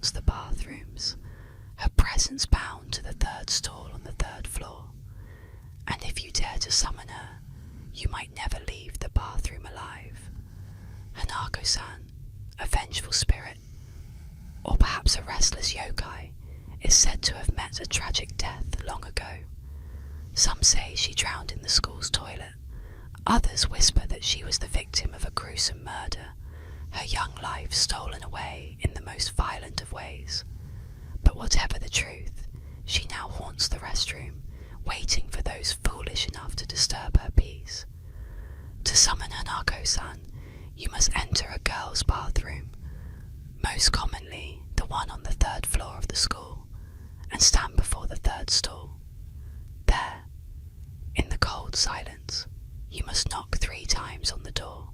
haunts the bathrooms, her presence bound to the third stall on the third floor, and if you dare to summon her, you might never leave the bathroom alive. Hanako-san, a vengeful spirit, or perhaps a restless yokai, is said to have met a tragic death long ago. Some say she drowned in the school's toilet. Others whisper that she was the victim of a gruesome murder, her young life stolen away in the most violent of ways. But whatever the truth, she now haunts the restroom, waiting for those foolish enough to disturb her peace. To summon Hanako-san, you must enter a girl's bathroom, most commonly the one on the third floor of the school, and stand before the third stall. There, in the cold silence, you must knock 3 times on the door.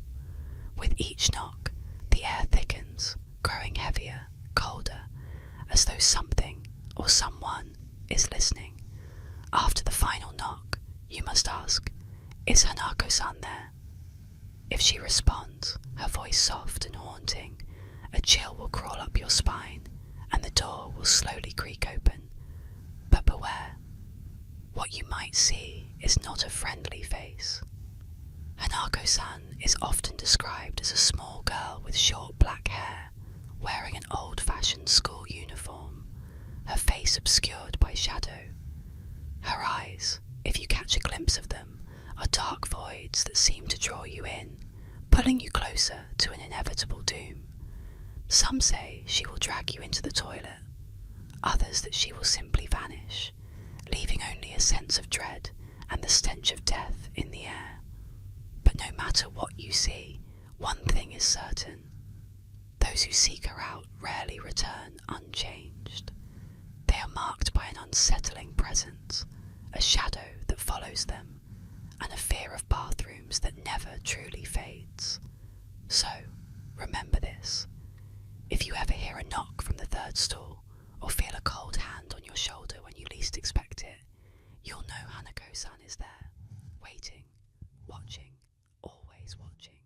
With each knock, the air thickens, growing heavier, colder, as though something or someone is listening. After the final knock, you must ask, "Is Hanako-san there?" If she responds, her voice soft and haunting, a chill will crawl up your spine, and the door will slowly creak open. But beware, what you might see is not a friendly face. Hanako-san is often described as a small girl with short black hair, wearing an old-fashioned school uniform, her face obscured by shadow. Her eyes, if you catch a glimpse of them, are dark voids that seem to draw you in, pulling you closer to an inevitable doom. Some say she will drag you into the toilet, others that she will simply vanish, leaving only a sense of dread and the stench of death in the air. But no matter what you see, one thing is certain. Those who seek her out rarely return unchanged. They are marked by an unsettling presence, a shadow that follows them, and a fear of bathrooms that never truly fades. So, remember this. If you ever hear a knock from the third stall, or feel a cold hand on your shoulder when you least expect it, you'll know Hanako-san is there, waiting, watching, always watching.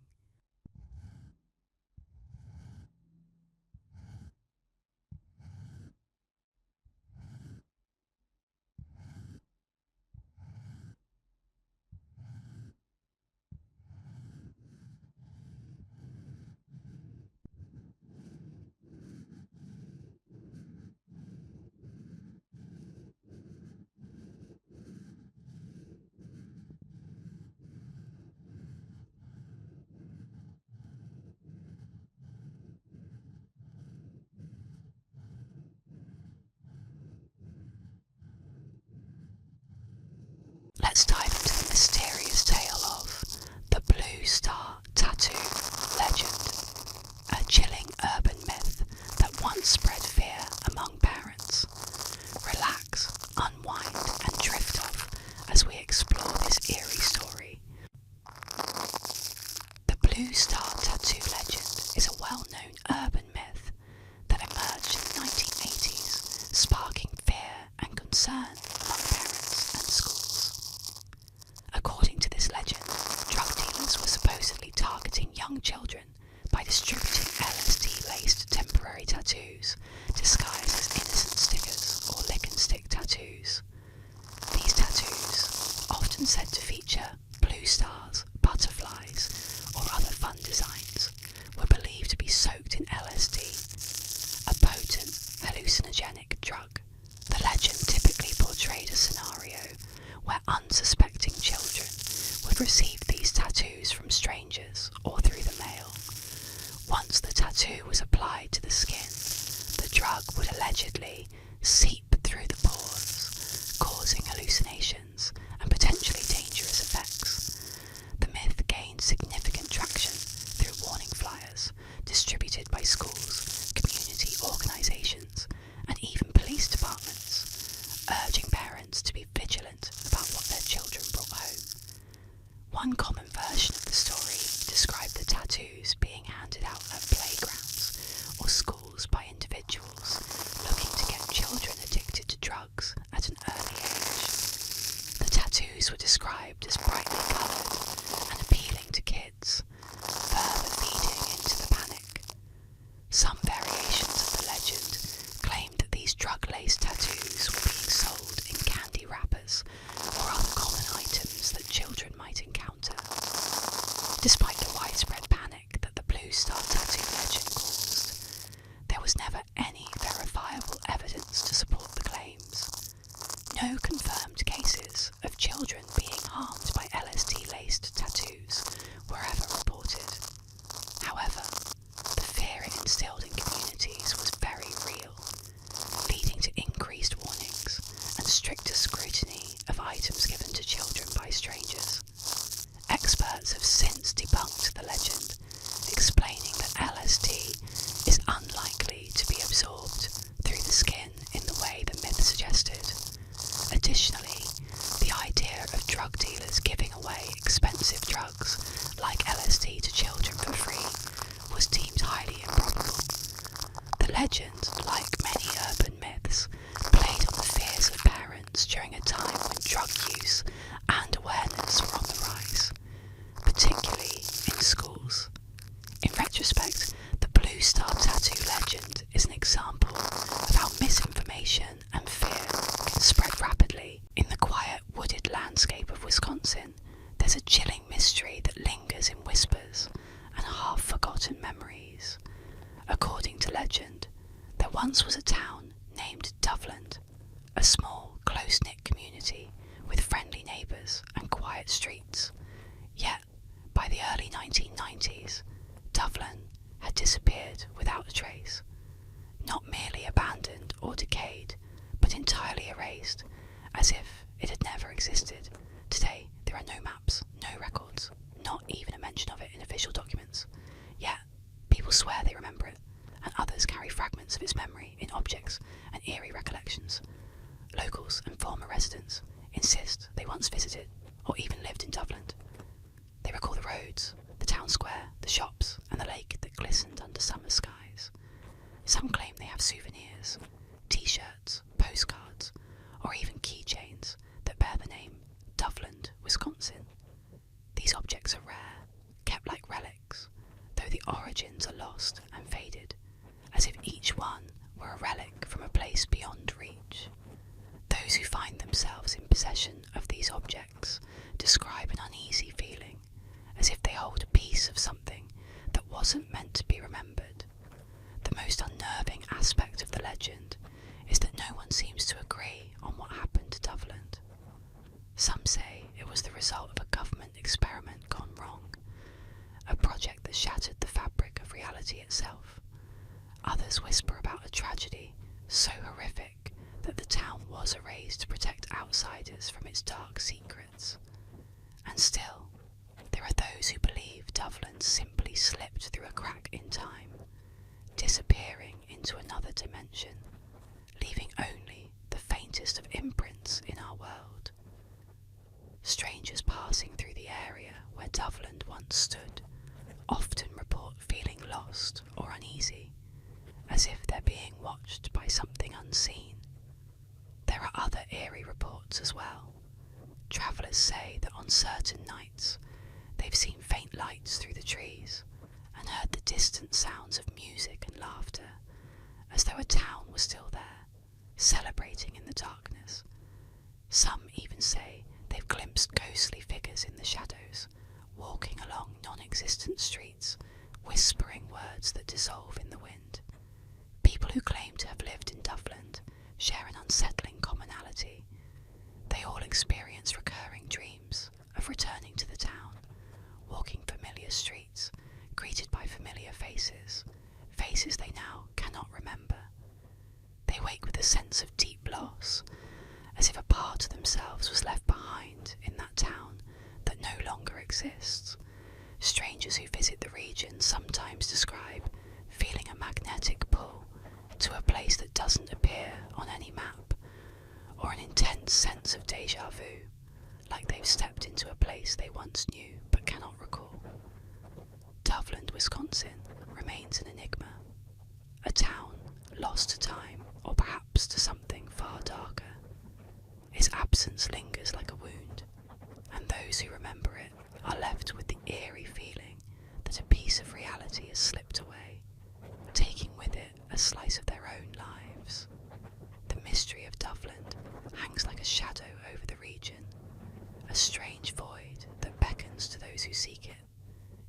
Let's dive into the mysterious tale of the Blue Star Tattoo legend, a chilling urban myth that once spread fear among parents. Relax, unwind, and drift off as we explore this eerie story. The Blue Star Tattoo legend is a well-known urban myth that emerged in the 1980s, sparking fear and concern among parents and schools. According to this legend, drug dealers were supposedly targeting young children by distributing LSD-laced temporary tattoos disguised as innocent stickers or lick-and-stick tattoos. These tattoos, often said to feature blue stars, butterflies, or other fun designs, were believed to be soaked in LSD, a potent hallucinogenic drug. The legend typically portrayed a scenario where unsuspecting children would receive these tattoos from strangers or through the mail. Once the tattoo was applied to the skin, the drug would allegedly seep through the pores, causing hallucinations and potentially dangerous effects. The myth gained significant traction through warning flyers distributed by schools, community organisations, and even police departments, urging parents to be vigilant about what their children brought home. One common version of the story described the tattoos being handed out at playgrounds or schools by individuals looking to get children addicted to drugs at an early age. The tattoos were described as brightly coloured and appealing to kids, further feeding into the panic. Some variations of the legend legend, like many urban myths, played on the fears of parents during a time when drug use and awareness were on the rise, particularly in schools. In retrospect, the Blue Star Tattoo legend is an example of how misinformation and fear can spread rapidly. In the quiet, wooded landscape of Wisconsin, there's a chilling mystery that lingers in whispers and half-forgotten memories. According to legend, there once was a town named Doveland, a small, close-knit community with friendly neighbours and quiet streets. Yet, by the early 1990s, Doveland had disappeared without a trace. Not merely abandoned or decayed, but entirely erased, as if it had never existed. Today, there are no maps, no records, not even a mention of it in official documents. Yet, people swear they remember it, and others carry fragments of its memory in objects and eerie recollections. Locals and former residents insist they once visited or even lived in Doveland. They recall the roads, the town square, the shops, and the lake that glistened under summer skies. Some claim they have souvenirs, t-shirts, postcards, or even keychains that bear the name Doveland, Wisconsin. These objects are rare, kept like relics, though the origins are lost and faded, as if each one were a relic from a place beyond reach. Those who find themselves in possession of these objects describe an uneasy feeling, as if they hold a piece of something that wasn't meant to be remembered. The most unnerving aspect of the legend is that no one seems to agree on what happened to Doveland. Some say it was the result of a government experiment gone wrong, a project that shattered the fabric of reality itself. Others whisper about a tragedy so horrific that the town was erased to protect outsiders from its dark secrets. And still, there are those who believe Doveland simply slipped through a crack in time, disappearing into another dimension, leaving only the faintest of imprints in our world. Strangers passing through the area where Doveland once stood often report feeling lost or uneasy, as if they're being watched by something unseen. There are other eerie reports as well. Travellers say that on certain nights they've seen faint lights through the trees and heard the distant sounds of music and laughter, as though a town was still there, celebrating in the darkness. Some even say they've glimpsed ghostly figures in the shadows, walking along non-existent streets, whispering words that dissolve in the wind. People who claim to have lived in Doveland share an unsettling commonality. They all experience recurring dreams of returning to the town, walking familiar streets, greeted by familiar faces, faces they now cannot remember. They wake with a sense of deep loss, as if a part of themselves was left behind in that town that no longer exists. Strangers who visit the region sometimes describe feeling a magnetic pull to a place that doesn't appear on any map, or an intense sense of déjà vu, like they've stepped into a place they once knew but cannot recall. Doveland, Wisconsin remains an enigma, a town lost to time or perhaps to something far darker. Its absence lingers like a wound, and those who remember it are left with the eerie feeling that a piece of reality has slipped away, taking with it a slice of their own lives. The mystery of Doveland hangs like a shadow over the region, a strange void that beckons to those who seek it,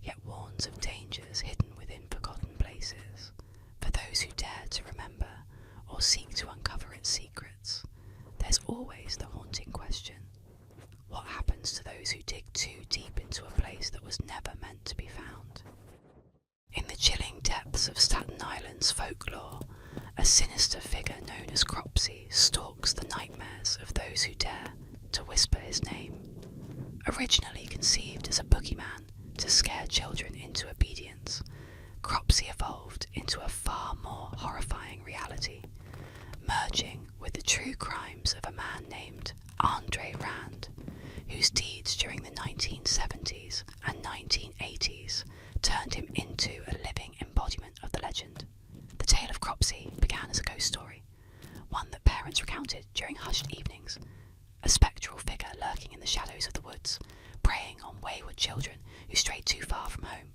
yet warns of dangers hidden within forgotten places. For those who dare to remember or seek to uncover its secrets, there's always the haunting question: what happens to those who dig too deep into a place that was never meant to be found? In the chilling depths of Staten Island's folklore, a sinister figure known as Cropsey stalks the nightmares of those who dare to whisper his name. Originally conceived as a boogeyman to scare children into obedience, Cropsey evolved into a far more horrifying reality, merging with the true crimes of a man named Andre Rand, whose deeds during the 1970s and 1980s turned him into a living embodiment of the legend. The tale of Cropsey began as a ghost story, one that parents recounted during hushed evenings, a spectral figure lurking in the shadows of the woods, preying on wayward children who strayed too far from home.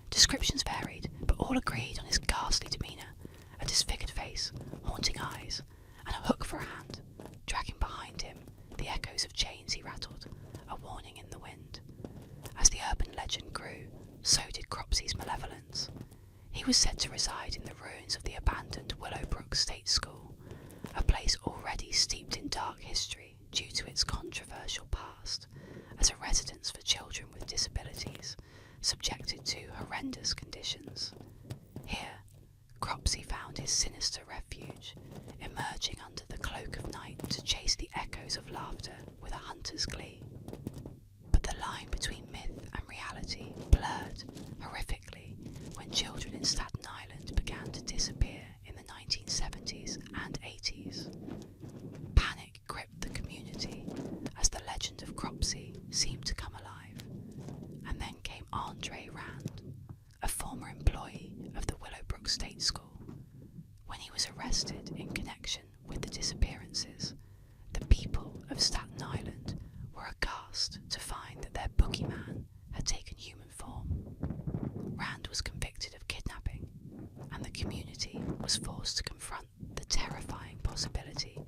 Descriptions varied, but all agreed on his ghastly demeanour, a disfigured face, haunting eyes, and a hook for a hand, dragging behind him the echoes of chains he rattled, a warning in the wind. As the urban legend grew, so did Cropsey's malevolence. He was said to reside in the ruins of the abandoned Willowbrook State School, a place already steeped in dark history due to its controversial past, as a residence for children with disabilities, subjected to horrendous conditions. Here, Cropsey found his sinister refuge, emerging under the cloak of night to chase the echoes of laughter with a hunter's glee. But the line between myth and reality blurred horrifically when children in Staten Island began to disappear in the 1970s and 80s. Panic gripped the community as the legend of Cropsey seemed to come alive. And then came Andre Rand, a former employee of the Willowbrook State School. When he was arrested in connection with the disappearances, the people of Staten Island were aghast to find that their boogeyman had taken human form. Rand was convicted of kidnapping, and the community was forced to confront the terrifying possibility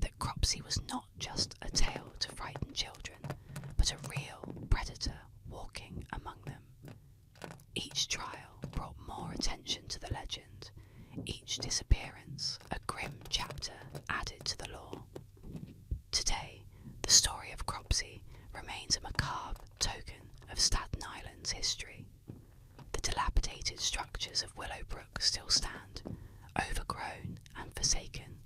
that Cropsey was not just a tale to frighten children, but a real predator walking among them. Each trial brought more attention to the legend, each disappearance a grim chapter added to the lore. Today, the story of Cropsey remains a macabre token of Staten Island's history. The dilapidated structures of Willowbrook still stand, overgrown and forsaken,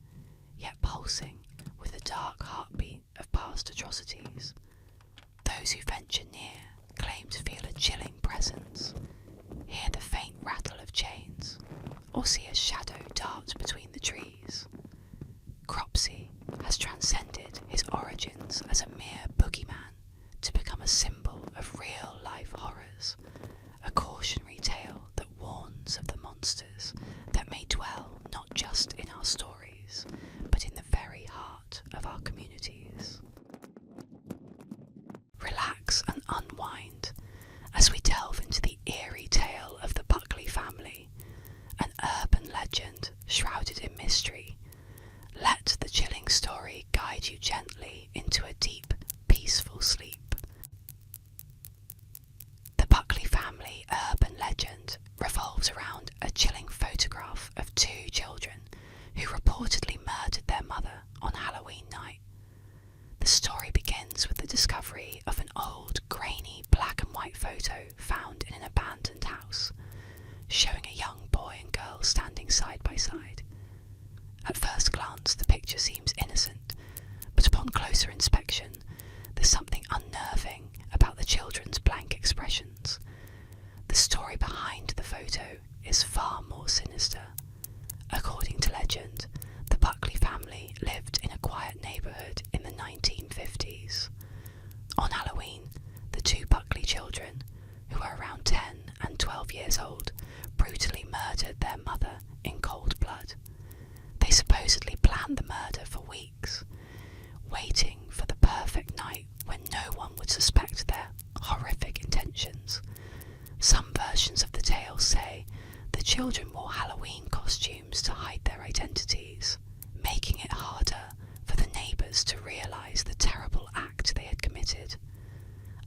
yet pulsing with the dark heartbeat of past atrocities. Those who venture near claim to feel a chilling presence, hear the faint rattle of chains, or see a shadow dart between the trees. Cropsey has transcended his origins as a mere boogeyman to become a symbol of real-life horrors, a cautionary tale that warns of the monsters that may dwell not just in our stories, but in the very heart of our communities. Relax and unwind as we delve into the eerie tale of the Buckley family, an urban legend shrouded in mystery. Let the chilling story guide you gently into a deep, peaceful sleep. The Buckley family urban legend revolves around a chilling photograph of two children who reportedly murdered their mother on Halloween night. The story begins with the discovery of an old, grainy, black and white photo found in an abandoned house, showing a young boy and girl standing side by side. At first glance, the picture seems innocent, but upon closer inspection, there's something unnerving about the children's blank expressions. The story behind the photo is far more sinister. According to legend, the Buckley family lived in a quiet neighbourhood in the 1950s. On Halloween, the two Buckley children, who were around 10 and 12 years old, brutally murdered their mother in cold blood. They supposedly planned the murder for weeks, waiting for the perfect night when no one would suspect their horrific intentions. Some versions of the tale say the children wore Halloween costumes to hide their identities, making it harder for the neighbours to realise the terrible act they had committed.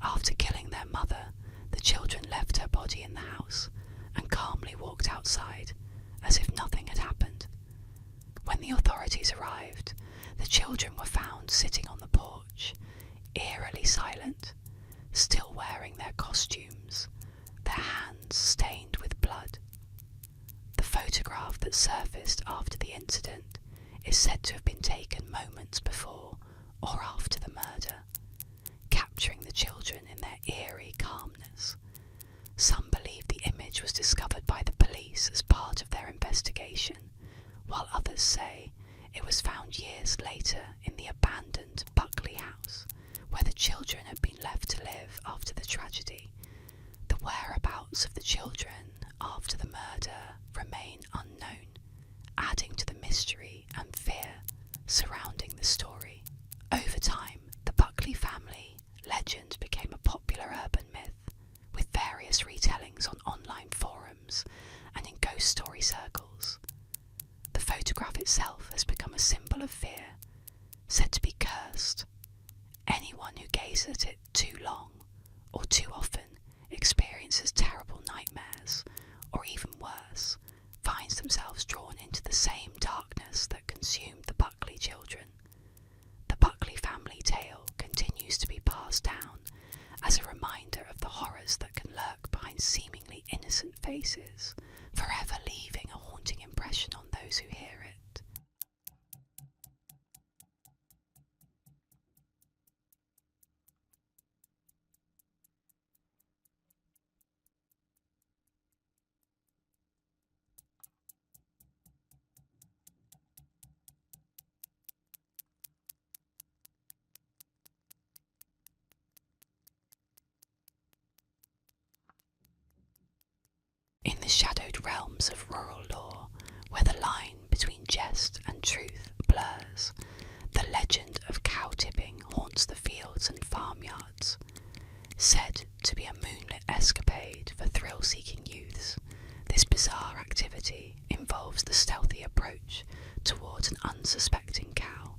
After killing their mother, the children left her body in the house and calmly walked outside as if nothing had happened. When the authorities arrived, the children were found sitting on the porch, eerily silent, still wearing their costumes, their hands stained with blood. The photograph that surfaced after the incident is said to have been taken moments before or after the murder, capturing the children in their eerie calmness. Some believe the image was discovered by the police as part of their investigation, while others say it was found years later in the abandoned Buckley house, where the children had been left to live after the tragedy. The whereabouts of the children after the murder remain unknown, photograph itself has become a symbol of fear, said to be cursed. Anyone who gazes at it too long or too often experiences terrible nightmares, or even worse, finds themselves drawn into the same darkness that consumed the Buckley children. The Buckley family tale continues to be passed down as a reminder of the horrors that can lurk behind seemingly innocent faces, forever leaving a haunting impression on those who hear it. In the shadowed realms of rural lore, where the line between jest and truth blurs, the legend of cow tipping haunts the fields and farmyards. Said to be a moonlit escapade for thrill-seeking youths, this bizarre activity involves the stealthy approach towards an unsuspecting cow,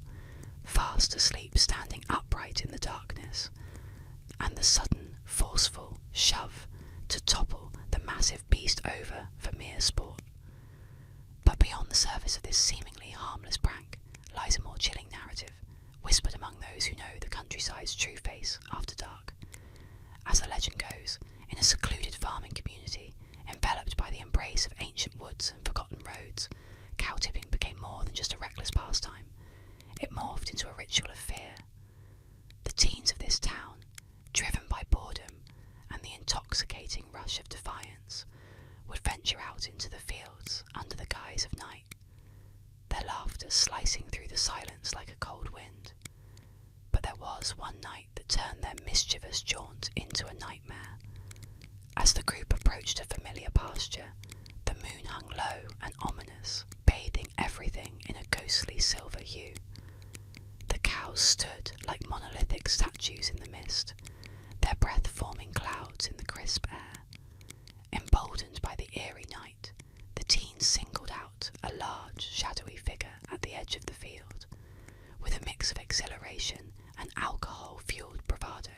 fast asleep standing upright in the darkness, and the sudden, forceful shove to topple the massive beast over for mere sport. But beyond the surface of this seemingly harmless prank lies a more chilling narrative, whispered among those who know the countryside's true face after dark. As the legend goes, in a secluded farming community, enveloped by the embrace of ancient woods and forgotten roads, cow tipping became more than just a reckless pastime. It morphed into a ritual of fear. The teens of this town, driven by boredom and the intoxicating rush of defiance, would venture out into the fields under the guise of night, their laughter slicing through the silence like a cold wind. But there was one night that turned their mischievous jaunt into a nightmare. As the group approached a familiar pasture, the moon hung low and ominous, bathing everything in a ghostly silver hue. The cows stood like monolithic statues in the mist, their breath forming clouds in the crisp air. Emboldened by the eerie night, the teens singled out a large, shadowy figure at the edge of the field. With a mix of exhilaration and alcohol-fueled bravado,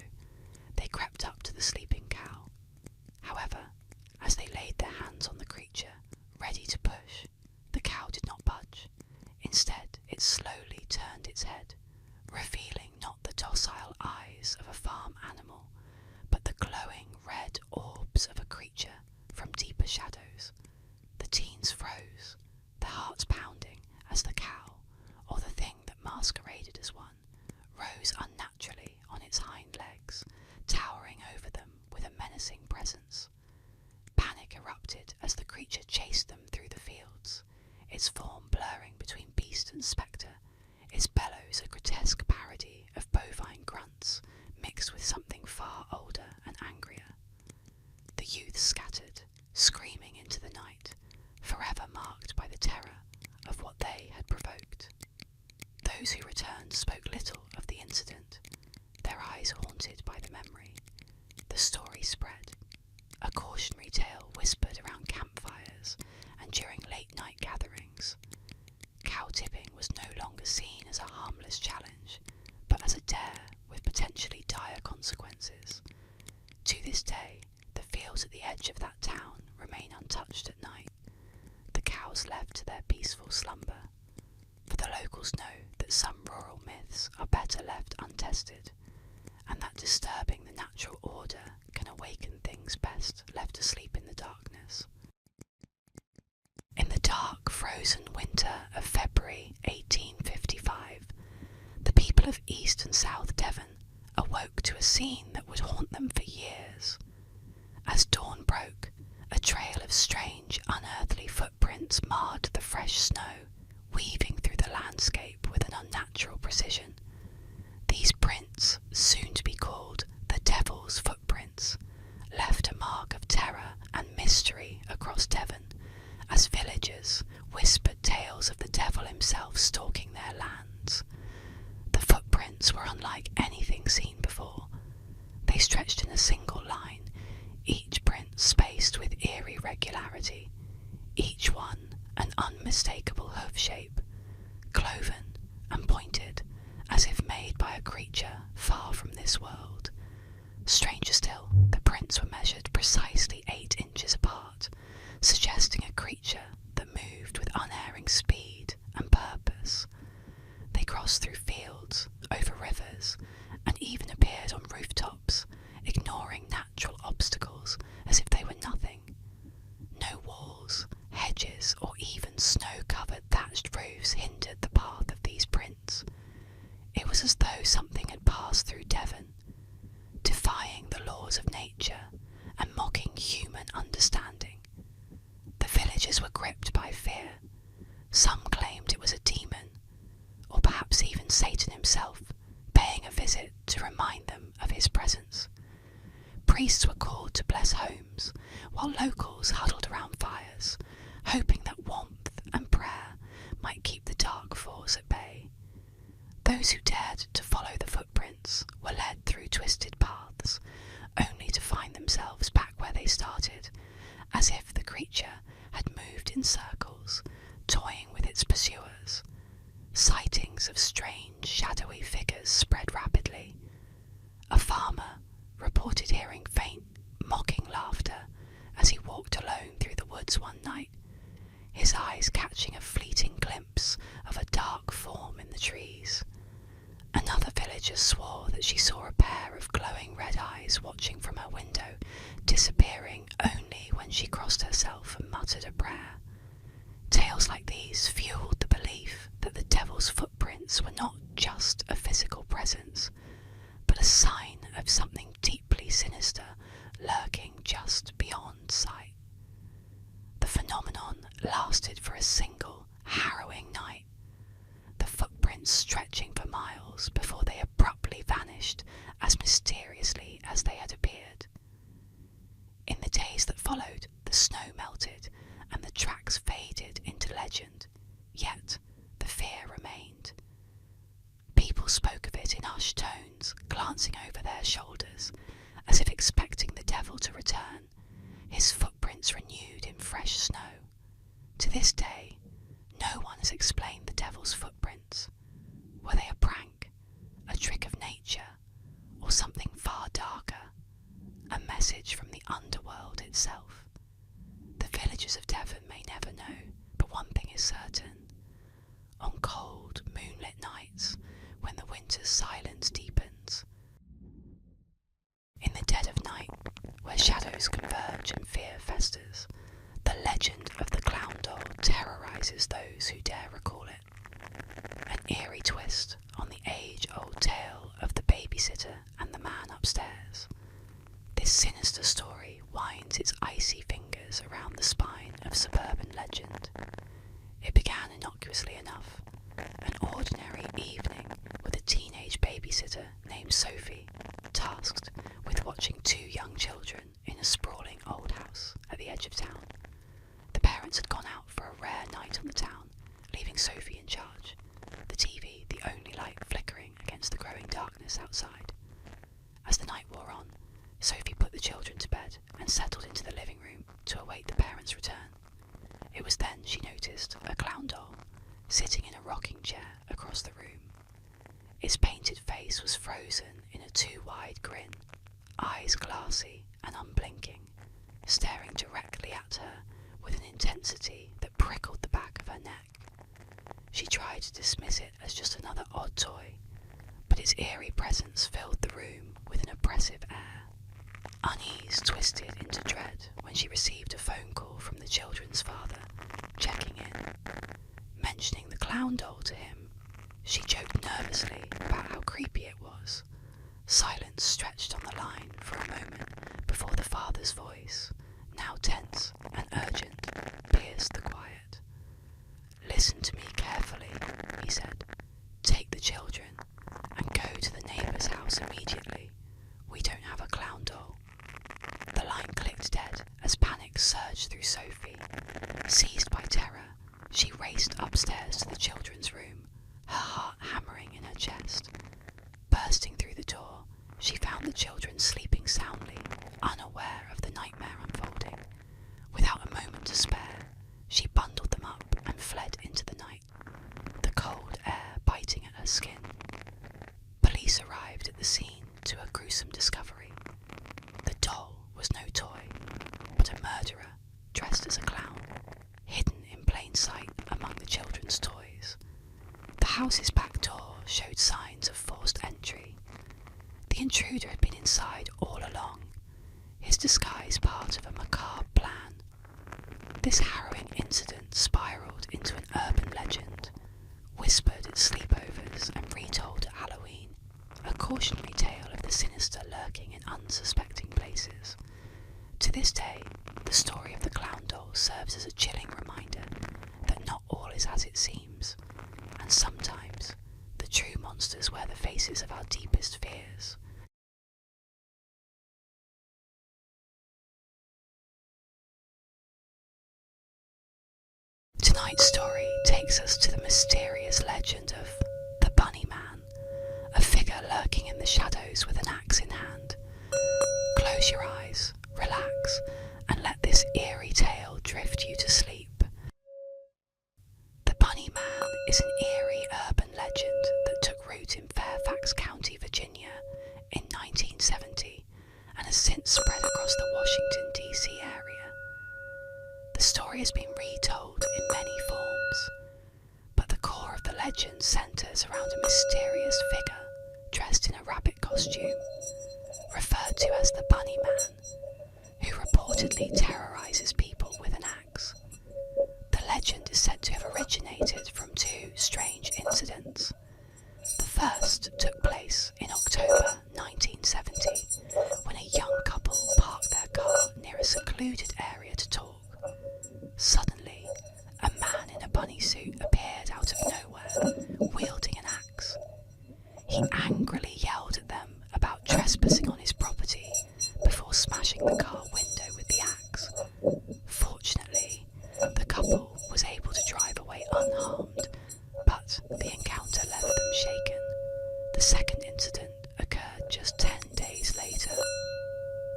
they crept up to the sleeping cow. However, as they laid their hands on the creature, ready to push, the cow did not budge. Instead, it slowly turned its head, revealing not the docile eyes of a farm animal, but the glowing red orbs of a creature from deeper shadows. The teens froze, their hearts pounding as the cow, or the thing that masqueraded as one, rose unnaturally on its hind legs, towering over them with a menacing presence. Panic erupted as the creature chased them through the fields, its form blurring between beast and spectre, its bellows a grotesque parody of bovine grunts mixed with something far older and angrier. The youths scattered, screaming into the night, forever marked by the terror of what they had provoked. Those who returned spoke little of the incident, their eyes haunted by the memory. The story spread, a cautionary tale whispered around campfires and during late-night gatherings. Cow tipping was no longer seen as a harmless challenge, but as a dare with potentially dire consequences. To this day, the fields at the edge of that town remain untouched at night, the cows left to their peaceful slumber. For the locals know that some rural myths are better left untested, and that disturbing the natural order can awaken things best left asleep in the darkness. In the dark, frozen winter of February 1855, the people of East and South Devon awoke to a scene that would haunt them for years. As dawn broke, a trail of strange, unearthly footprints marred the fresh snow, weaving through the landscape with an unnatural precision. These prints, soon to be called the Devil's Footprints, left a mark of terror and mystery across Devon, as villagers whispered tales of the devil himself stalking their lands. The footprints were unlike anything seen before. They stretched in a single line, each print spaced with eerie regularity, each one an unmistakable hoof dove shape, cloven and pointed, as if made by a creature far from this world. Stranger still, the prints were measured precisely 8 inches apart, suggesting a creature that moved with unerring speed and purpose. They crossed through fields, over rivers, and even appeared on rooftops, ignoring natural obstacles as if they were nothing. No walls, hedges, or even snow-covered thatched roofs hindered the path of these prints. It was as though something had passed through Devon, defying the laws of nature and mocking human understanding. The villagers were gripped by fear. Some claimed it was a demon, or perhaps even Satan himself, paying a visit to remind them of his presence. Priests were called to bless homes, while locals huddled around fires, hoping that warmth and prayer might keep the dark force at bay. Those who dared to follow the footprints were led through twisted paths, only to find themselves back where they started, as if the creature had moved in circles, toying with its pursuers. Sightings of strange, shadowy figures spread rapidly. A farmer reported hearing faint, mocking laughter as he walked alone through the woods one night, his eyes catching a fleeting glimpse of a dark form in the trees. Another villager swore that she saw a pair of glowing red eyes watching from her window, disappearing only when she crossed herself and muttered a prayer. Tales like these fueled the belief that the devil's footprints were not just a physical presence, but a sign of something deeply sinister lurking just beyond sight. The phenomenon lasted for a single, harrowing night, the footprints stretching for miles before they abruptly vanished as mysteriously as they had appeared. In the days that followed, the snow melted and the tracks faded into legend, yet the fear remained. People spoke of it in hushed tones, glancing over their shoulders, as if expecting the devil to return, his footprints renewed in fresh snow. To this day, no one has explained the devil's footprints. Were they a prank, a trick of nature, or something far darker, a message from the underworld itself? The villagers of Devon may never know, but one thing is certain. On cold, moonlit nights, when the winter's silence deepens, in the dead of night, where shadows converge and fear festers, the legend of the clown doll terrorizes those who dare recall it. An eerie twist on the age-old tale of the babysitter and the man upstairs. This sinister story winds its icy fingers around the spine of suburban legend. It began innocuously enough, an ordinary evening with a teenage babysitter named Sophie, tasked with watching 2 young children in a sprawling old house at the edge of town. The parents had gone out for a rare night on the town, leaving Sophie in charge, the TV the only light flickering against the growing darkness outside. As the night wore on, Sophie put the children to bed and settled into the living room to await the parents' return. It was then she noticed a clown doll sitting in a rocking chair across the room. Its painted face was frozen in a too-wide grin, eyes glassy and unblinking, staring directly at her with an intensity that prickled the back of her neck. She tried to dismiss it as just another odd toy, but its eerie presence filled the room with an oppressive air. Unease twisted into dread when she received a phone call from the children's father, checking in. Mentioning the clown doll to him, she joked nervously about how creepy it was. Silence stretched on the line for a moment before the father's voice, now tense and urgent, pierced the quiet. "Listen to me carefully," he said. "Take the children and go to the neighbour's house immediately. We don't have a clown doll." The line clicked dead as panic surged through Sophie. Seized by terror, she raced upstairs to the children's room, her heart hammering in her chest. Bursting through the door, she found the children sleeping soundly, unaware of the nightmare unfolding. Without a moment to spare, she bundled them up and fled into the night. children's toys. The house's back door showed signs of forced entry. The intruder had been inside all along, his disguise part of a macabre plan. This harrowing incident spiralled into an urban legend, whispered at sleepovers and retold at Halloween, a cautionary tale of the sinister lurking in unsuspecting places. To this day, the story of the clown doll serves as a chilling reminder that not all is as it seems, and sometimes the true monsters wear the faces of our deepest fears. Tonight's story takes us to the mysterious legend of the Bunny Man, a figure lurking in the shadows with an axe in hand. Close your eyes, relax, and let this eerie tale drift you to sleep. The Bunny Man is an eerie urban legend that took root in Fairfax County, Virginia in 1970 and has since spread across the Washington, D.C. area. The story has been retold in many forms, but the core of the legend centres around a mysterious figure dressed in a rabbit costume, referred to as the Bunny Man, who reportedly terrorises people with an axe. The legend is said to have originated from two strange incidents. The first took place in October 1970, when a young couple parked their car near a secluded area to talk. Suddenly, a man in a bunny suit appeared out of nowhere, wielding an axe. He angrily yelled at them about trespassing on his property before smashing the car window with the axe. Fortunately, the couple was able to drive away unharmed, but the encounter left them shaken. The second incident occurred just 10 days later.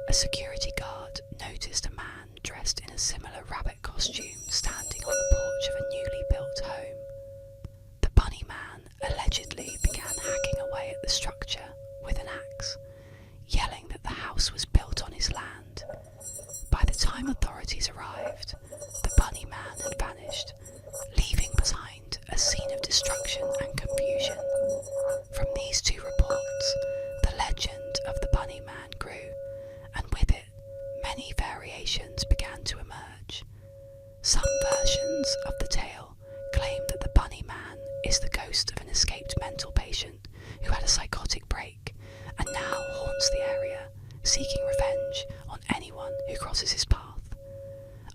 A security guard noticed a man dressed in a similar rabbit costume standing on the porch of a newly built home. The Bunny Man allegedly began hacking away at the structure with an axe, yelling that the house was built on his land. By the time authorities arrived, the Bunny Man had vanished, leaving behind a scene of destruction and confusion. From these two reports, the legend of the Bunny Man grew, and with it, many variations began to emerge. Some versions of the tale claim that the Bunny Man is the ghost of an escaped mental patient who had a psychotic break and now haunts the area, seeking revenge on anyone who crosses his path.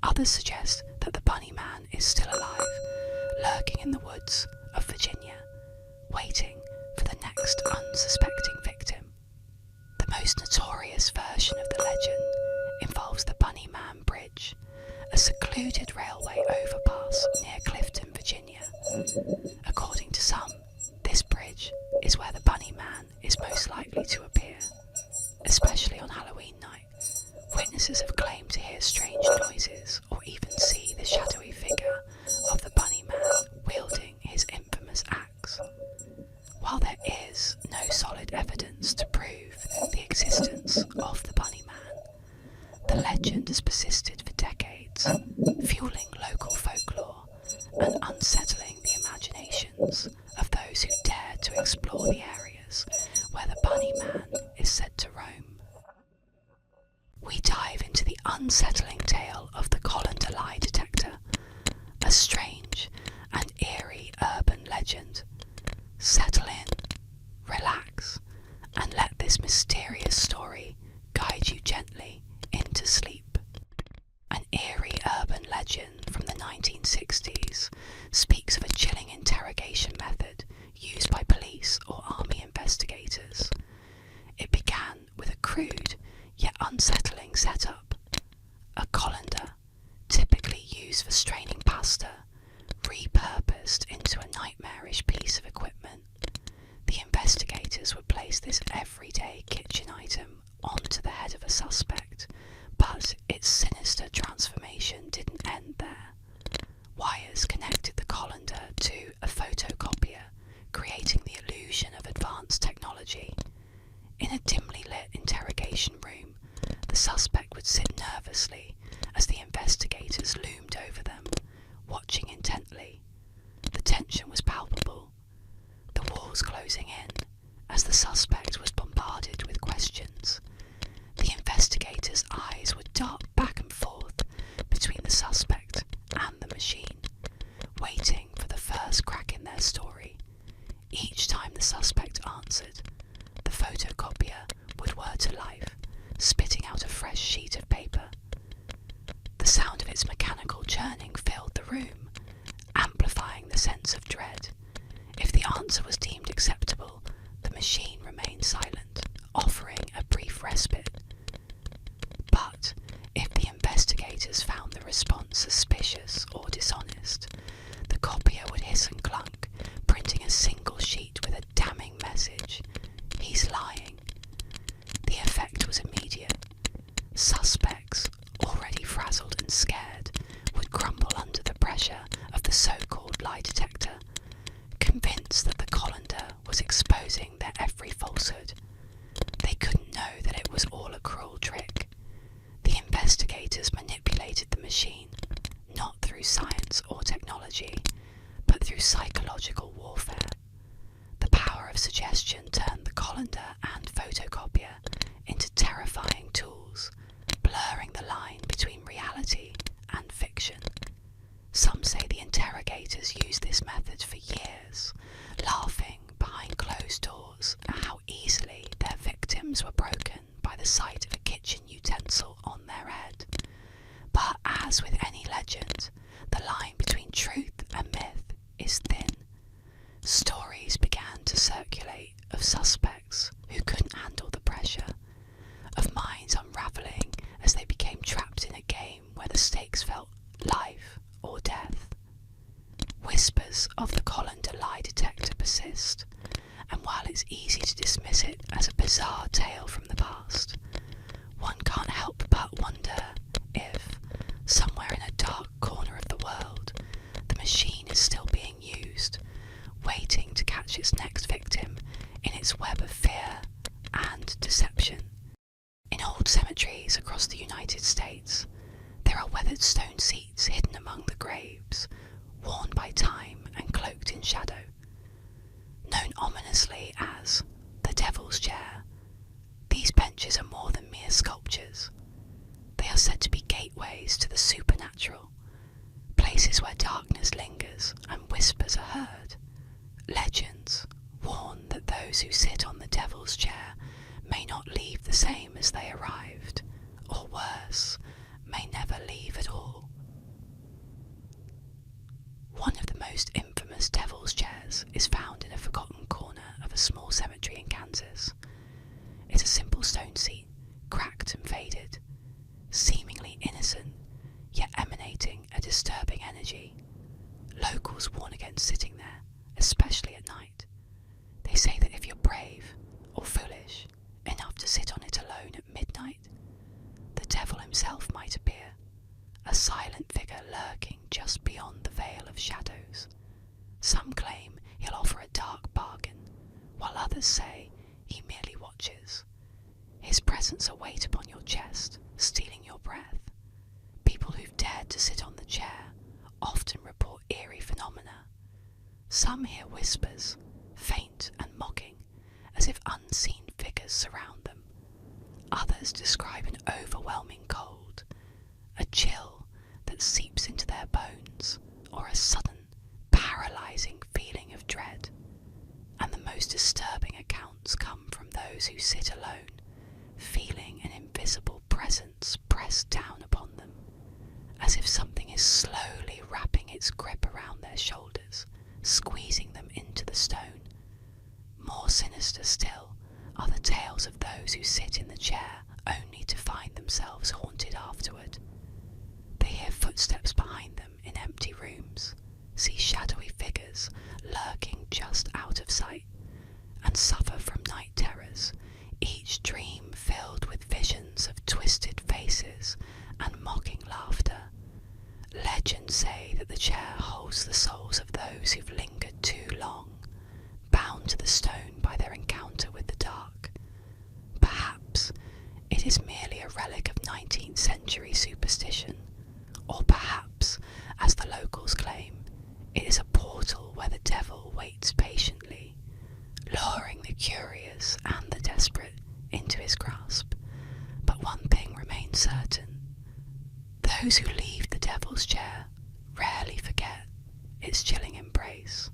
Others suggest that the Bunny Man is still alive, lurking in the woods of Virginia, waiting for the next unsuspecting victim. The most notorious version of the legend involves the Bunny Man Bridge, a secluded railway overpass near Clifton, Virginia. According to some, this bridge is where the Bunny Man is most likely to appear, especially on Halloween night. Witnesses have claimed to hear strange noises or even see the shadowy figure of the Bunny Man wielding his infamous axe. While there is no solid evidence to prove the existence of the Bunny Man, the legend has persisted for decades, fueling local folklore and unsettling the imaginations of those who dare to explore the areas where the Bunny Man is said to roam. We dive into the unsettling tale of the colander lie detector, a strange and eerie urban legend. Settle in, relax, and let this mysterious story guide you gently into sleep. An eerie urban legend from the 1960s speaks of a chilling interrogation method used by police or army investigators. It began with a crude yet unsettling setup. A colander, typically used for straining pasta, repurposed into a nightmarish piece of equipment. The investigators would place this everyday kitchen item onto the head of a suspect, but its sinister transformation didn't end there. Wires connected the colander to a photocopier, creating the illusion of advanced technology. In a dimly lit interrogation room, the suspect would sit nervously as the investigators loomed over them, watching intently. tension was palpable, the walls closing in as the suspect was bombarded with questions. The investigators' eyes would dart back and forth between the suspect and the machine, waiting for the first crack in their story. Each time the suspect answered, the photocopier would whir to life, spitting out a fresh sheet of paper. The sound of its mechanical churning filled the room, amplifying the sense of dread. If the answer was deemed acceptable, the machine remained silent, offering a brief respite. But if the investigators found the response suspicious or dishonest, the copier would hiss and clunk, printing a single sheet with a damning message. "He's lying." The effect was immediate. Suspects, already frazzled and scared, would crumble under the pressure of the so-called lie detector, convinced that the colander was exposing their every falsehood. They couldn't know that it was all a cruel trick. The investigators manipulated the machine, not through science or technology, but through psychological warfare. The power of suggestion turned the colander and photocopier into terrifying tools, blurring the line between reality and fiction. Some say the interrogators used this method for years, laughing behind closed doors at how easily their victims were broken by the sight of a kitchen utensil on their head. But as with any legend, the line between truth and myth is thin. Stories began to circulate of suspects who couldn't handle the pressure, of minds unravelling as they became trapped in a game where the stakes felt life or death. Whispers of the colander lie detector persist, and while it's easy to dismiss it as a bizarre tale from the past, one can't help but wonder if, somewhere in a dark corner of the world, the machine is still being used, waiting to catch its next victim in its web of fear and deception. In old cemeteries across the United States, there are weathered stone seats hidden among the graves, worn by time and cloaked in shadow. Known ominously as the Devil's Chair, these benches are more than mere sculptures. They are said to be gateways to the supernatural, places where darkness lingers and whispers are heard. Legends warn that those who sit on the Devil's Chair may not leave the same as they arrived, or worse, may never leave at all. One of the most infamous Devil's Chairs is found in a forgotten corner of a small cemetery in Kansas. It's a simple stone seat, cracked and faded, seemingly innocent, yet emanating a disturbing energy. Locals warn against sitting there, especially at night. They say that if you're brave or foolish enough to sit on it alone at midnight, the devil himself might appear, a silent figure lurking just beyond the veil of shadows. Some claim he'll offer a dark bargain, while others say he merely watches. His presence a weight upon your chest, stealing your breath. People who've dared to sit on the chair often report eerie phenomena. Some hear whispers, faint and mocking, as if unseen figures surround them. Others describe an overwhelming cold, a chill that seeps into their bones, or a sudden, paralysing feeling of dread. And the most disturbing accounts come from those who sit alone, feeling an invisible presence pressed down upon them, as if something is slowly wrapping its grip around their shoulders, squeezing them into the stone. More sinister still are the tales of those who sit in the chair only to find themselves haunted afterward. They hear footsteps behind them in empty rooms, see shadowy figures lurking just out of sight, and suffer from night terrors, each dream filled with visions of twisted faces and mocking laughter. Legends say that the chair holds the souls of those who've lingered too long, bound to the stone by their encounter with the dark. Perhaps it is merely a relic of 19th century superstition, or perhaps, as the locals claim, where the devil waits patiently, luring the curious and the desperate into his grasp. But one thing remains certain: those who leave the devil's chair rarely forget its chilling embrace.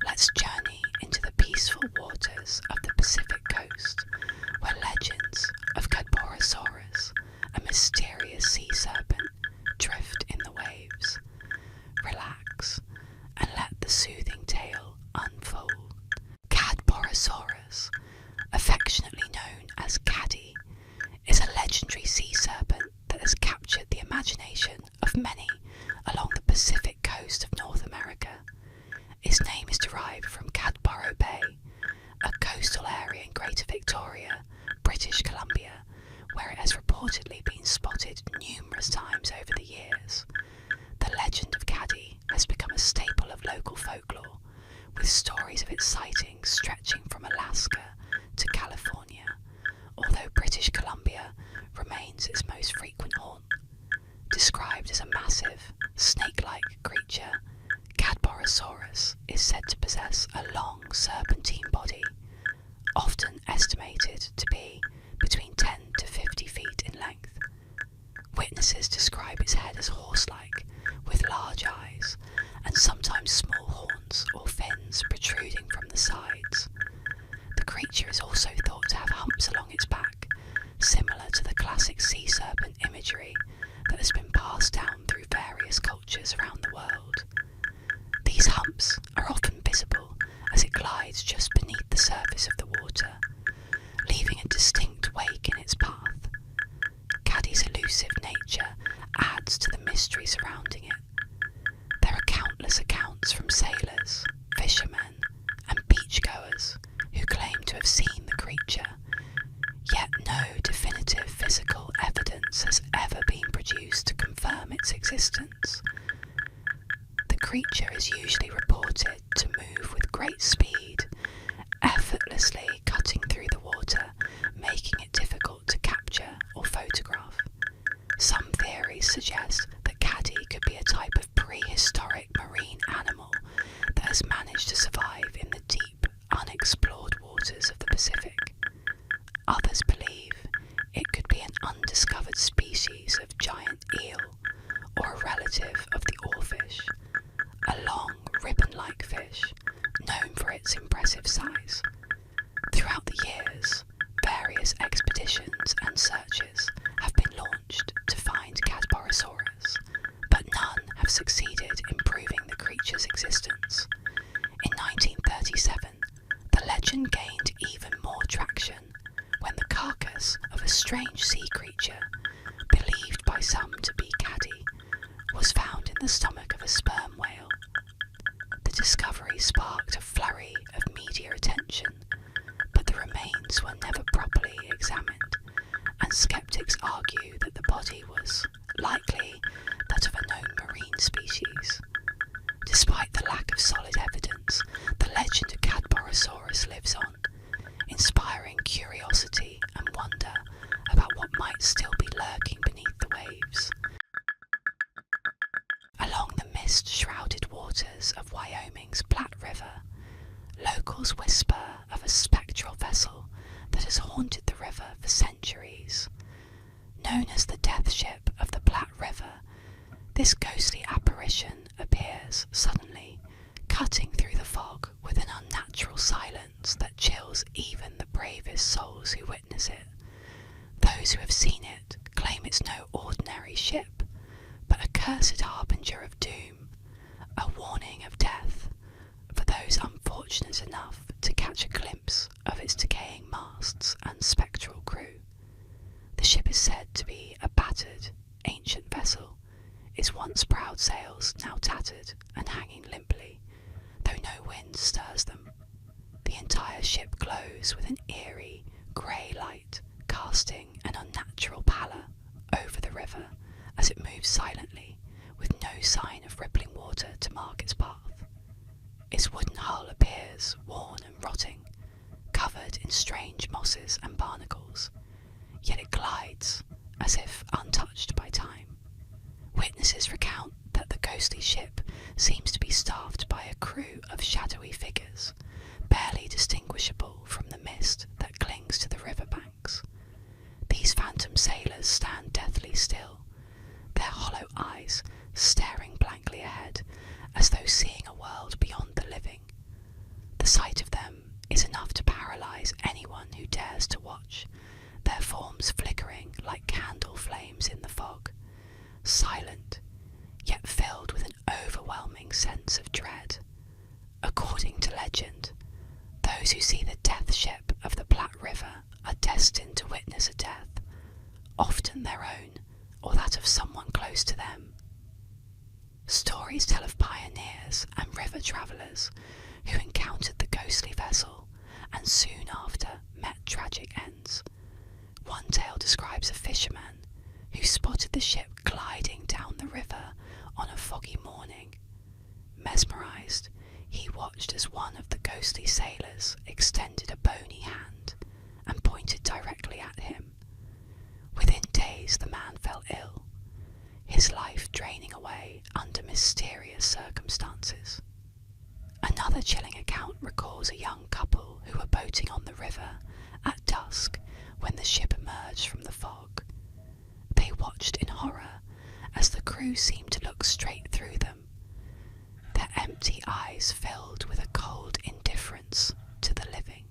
Let's journey into the peaceful waters of the Pacific coast, where legends of Cadborosaurus, a mysterious sea serpent, drift in the waves. Relax and let the soothing tale unfold. Cadborosaurus, affectionately known as Caddy, is a legendary sea serpent that has captured the imagination of many along the Pacific coast of North America. Its name is derived from Cadboro Bay, a coastal area in Greater Victoria, British Columbia, where it has reportedly been spotted numerous times over the years. The legend of Caddy has become a staple of local folklore, with stories of its sightings stretching from Alaska to California, although British Columbia remains its most frequent haunt. Described as a massive, snake-like creature, Cadborosaurus is said to possess a long serpentine body, often estimated to be between 10 to 50 feet in length. Witnesses describe its head as horse-like, with large eyes, and sometimes small horns or fins protruding from the sides. The creature is also thought to have humps along its back, similar to the classic sea serpent imagery that has been passed down through various cultures around the world. These humps are often visible as it glides just beneath the surface of the water, leaving a distinct wake in its path. Caddy's elusive nature adds to the mystery surrounding it. There are countless accounts from sailors, fishermen, and beachgoers who claim to have seen the creature, yet no definitive physical evidence has ever been produced to confirm its existence. The creature is usually reported to move with great speed, effortlessly cutting through the water, making it difficult to capture or photograph. Some theories suggest that Caddy could be a type of prehistoric marine animal that has managed to survive in the deep, unexplored waters of the Pacific. Others believe it could be an undiscovered species of giant eel, or a relative of the oarfish, a long, ribbon-like fish known for its impressive size. Throughout the years, various expeditions and searches have been launched to find Cadborosaurus, but none have succeeded in proving the creature's existence. In 1937, the legend gained even more traction when the carcass of a strange sea creature, believed by some to be Caddy, was found in the stomach of a sperm whale. The discovery sparked a flurry of media attention, but the remains were never properly examined, and skeptics argue that the body was likely that of a known marine species. Despite the lack of solid evidence, the legend of Cadborosaurus lives on, inspiring curiosity and wonder about what might still be lurking beneath the waves. Along the mist-shrouded waters of Wyoming's Platte River, locals whisper of a spectral vessel that has haunted the river for centuries. Known as the Death Ship of the Platte River, this ghostly apparition appears suddenly, cutting through the fog with an unnatural silence that chills even the bravest souls who witness it. Those who have seen it claim it's no ordinary ship, but a cursed harbinger of doom, a warning of death for those unfortunate enough to catch a glimpse of its decaying masts and spectral crew. The ship is said to be a battered, ancient vessel, its once proud sails now tattered and hanging limply, though no wind stirs them. The entire ship glows with an eerie, grey light, casting an unnatural pallor over the river as it moves silently, with no rotting, covered in strange mosses and barnacles, yet it glides as if untouched by time. Witnesses recount that the ghostly ship seems to be staffed by a crew of shadowy figures, barely distinguishable from the mist that clings to the riverbanks. These phantom sailors stand deathly still, their hollow eyes staring blankly ahead, as though seeing a world beyond the living. The sight of them is enough to paralyze anyone who dares to watch, their forms flickering like candle flames in the fog, silent, yet filled with an overwhelming sense of dread. According to legend, those who see the death ship of the Platte River are destined to witness a death, often their own or that of someone close to them. Stories tell of pioneers and river travellers who encountered the ghostly vessel and soon after met tragic ends. One tale describes a fisherman who spotted the ship gliding down the river on a foggy morning. Mesmerised, he watched as one of the ghostly sailors extended a bony hand and pointed directly at him. Within days the man fell ill, his life draining away under mysterious circumstances. Another chilling account recalls a young couple who were boating on the river at dusk when the ship emerged from the fog. They watched in horror as the crew seemed to look straight through them, their empty eyes filled with a cold indifference to the living.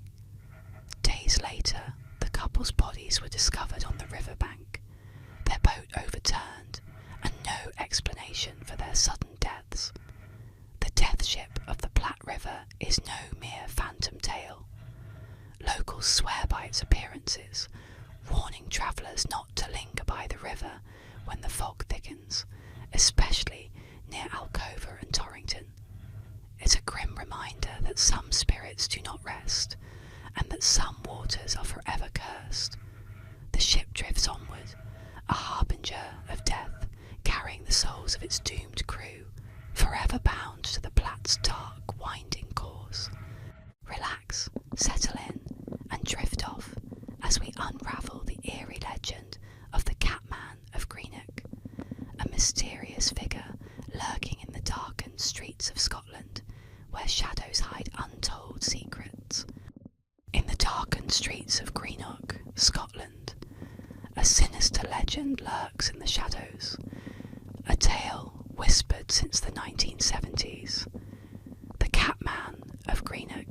Days later, the couple's bodies were discovered on the riverbank, their boat overturned, and no explanation for their sudden deaths. The death ship of the Platte River is no mere phantom tale. Locals swear by its appearances, warning travellers not to linger by the river when the fog thickens, especially near Alcova and Torrington. It's a grim reminder that some spirits do not rest, and that some waters are forever cursed. The ship drifts onward, a harbinger of death, carrying the souls of its doomed crew, forever bound to the Platte's dark, winding course. Relax, settle in, and drift off as we unravel the eerie legend of the Catman of Greenock, a mysterious figure lurking in the darkened streets of Scotland, where shadows hide untold secrets. In the darkened streets of Greenock, Scotland, a sinister legend lurks in the shadows, a tale whispered since the 1970s. The Catman of Greenock,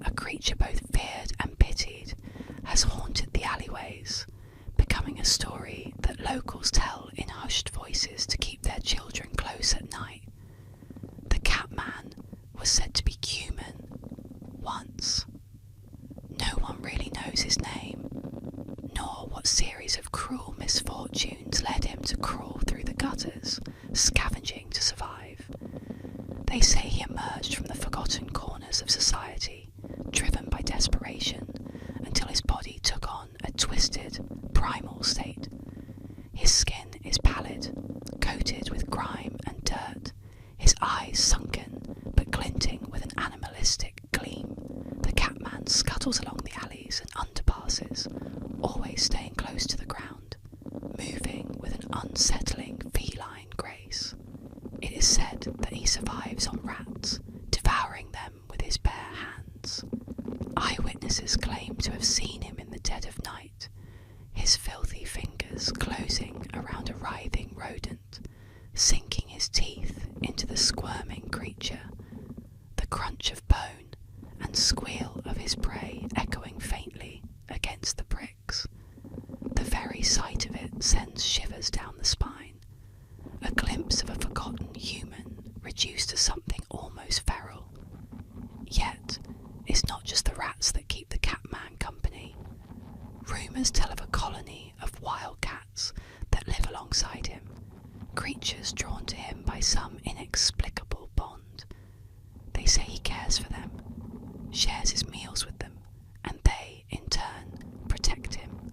a creature both feared and pitied, has haunted the alleyways, becoming a story that locals tell in hushed voices to keep their children close at night. The Catman was said to be human once. No one really knows his name, nor what series of cruel misfortunes led him to crawl through the gutters, scavenging to survive. They say he emerged from the forgotten corners of society, driven by desperation, until his body took on a twisted, primal state. His skin is pallid, coated with grime and dirt, his eyes sunken, but glinting with an animalistic gleam. The Catman scuttles along the alleys and underpasses, always staying close to the ground, moving with an unsettling feline grace. It is said that he survives on rats, devouring them with his bare hands. Eyewitnesses claim to have seen him in the dead of night, his filthy fingers closing around a writhing rodent, sinking his teeth into the squirming creature, the crunch of bone and squeal of his prey echoing faintly against the bricks. The very sight of it sends shivers down the spine, a glimpse of a forgotten human reduced to something almost feral. Yet, it's not just the rats that keep the Catman company. Rumours tell of a colony of wild cats that live alongside him, creatures drawn to him by some inexplicable bond. They say he cares for them, shares his meals with them, and they, in turn, protect him.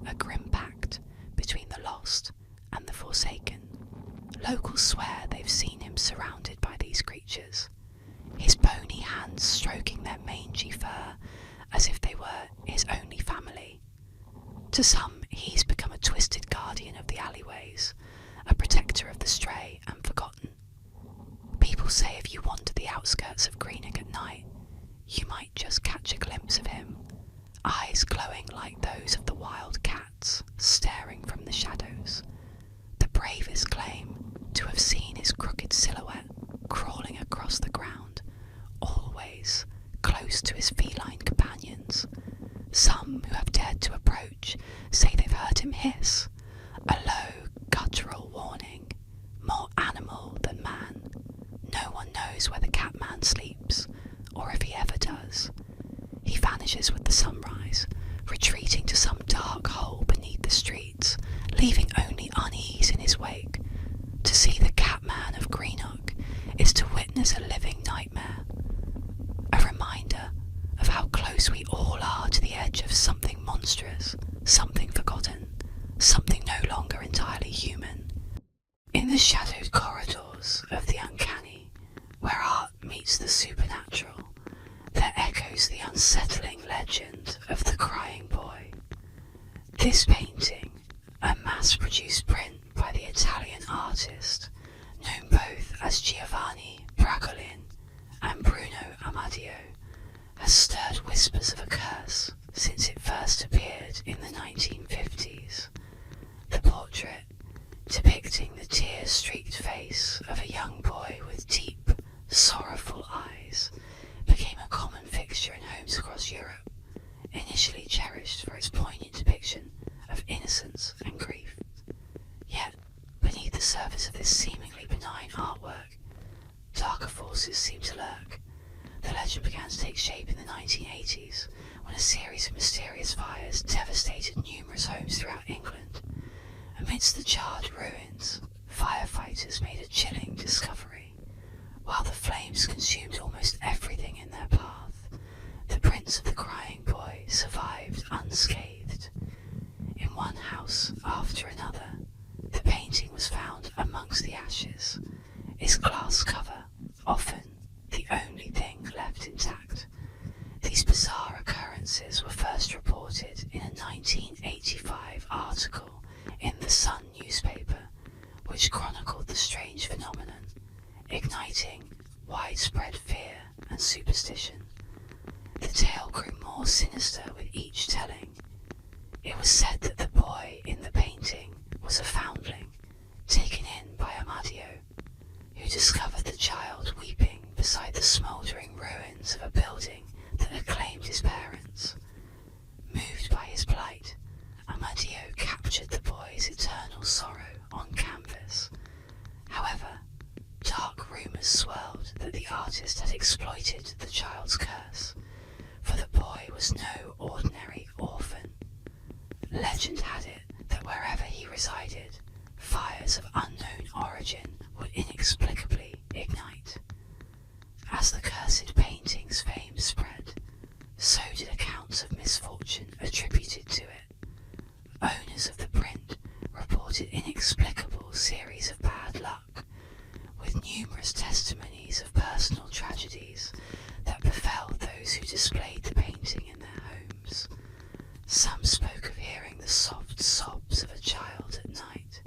A grim pact between the lost and the forsaken. Locals swear they've seen him surrounded by these creatures, his bony hands stroking their mangy fur as if they were his only family. To some, he's become a twisted guardian of the alleyways, a protector of the stray and forgotten. People say if you wander the outskirts of Greenock at night, you might just catch a glimpse of him, eyes glowing like those of the wild cats staring from the shadows. The bravest claim to have seen his crooked silhouette crawling across the ground, always close to his feline companions. Some who have dared to approach say they've heard him hiss, a low, guttural warning, more animal than man. No one knows where the Catman sleeps, or if he ever does. He vanishes with the sunrise, retreating to some dark hole beneath the streets, leaving only unease in his wake. To see the Catman of Greenock is to witness a living nightmare, a reminder of how close we all are to the edge of something monstrous, something forgotten, something no longer entirely human. In the shadowed corridors of the uncanny, where art meets the supernatural, there echoes the unsettling legend of the crying boy. This painting, a mass-produced print by the Italian artist, known both as Giovanni Bragolin and Bruno Amadio, has stirred whispers of a curse since it first appeared in the 1950s. The portrait, depicting the tear-streaked face of a young boy with deep, sorrowful eyes, became a common fixture in homes across Europe, initially cherished for its poignant depiction of innocence and grief. Yet, beneath the surface of this seemingly benign artwork, darker forces seem to lurk. The legend began to take shape in the 1980s, when a series of mysterious fires devastated numerous homes throughout England. Amidst the charred ruins, firefighters made a chilling discovery. While the flames consumed almost everything in their path, the prints of the crying boy survived unscathed. In one house after another, the painting was found amongst the ashes, its glass cover often the only thing left intact. These bizarre occurrences were first reported in a 1985 article in the Sun newspaper, which chronicled the strange phenomenon, igniting widespread fear and superstition. The tale grew more sinister with each telling. It was said that the boy in the painting was a foundling, taken in by Amadio, who discovered the child weeping beside the smouldering ruins of a building that had claimed his parents. Moved by his plight, Amadio captured the boy's eternal sorrow on canvas. However, dark rumours swirled that the artist had exploited the child's curse, for the boy was no ordinary orphan. Legend had it that wherever he resided, fires of unknown origin would inexplicably ignite. As the cursed painting's fame spread, so did accounts of misfortune attributed to it. Owners of the print reported inexplicable series of bad luck, with numerous testimonies of personal tragedies that befell those who displayed the painting in their homes. Some spoke of hearing the soft sobs of a child at night,